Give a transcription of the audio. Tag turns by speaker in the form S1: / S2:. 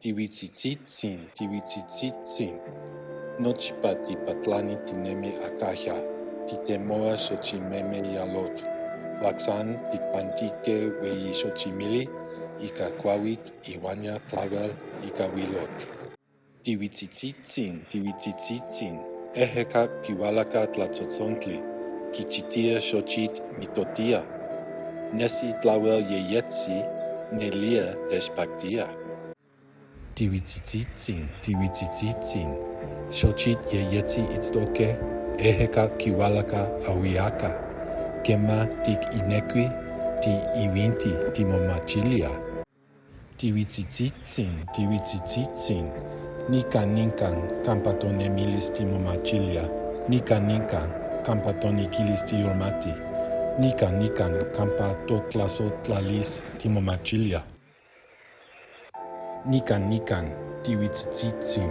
S1: tiuitsitsin, nochipa tipatlani tinemi akaya, titemoa xochimeme yalot, waxan tikpantike weyi xochimili, ika kuauitl iuania tlauel ika uilotl. Tiuitsitsin, ejeka kiualaka tlatzotzontle, kichitia xochitl mitotia, nesi tlauel yeyetzi, nelia techpaktia. Tiuitsitsin, xochitl yeyetzi itztoke, ejeka kiualaka auiaka, kema tik inekui, ti iuinti timomachilia. Tiuitsitsin, nikan kampa tonemilis timomachilia, nikan kampa tonikilis tiyolmati, nikan kampa totlasotlalis timomachilia. Nikan, tiuitsitsin.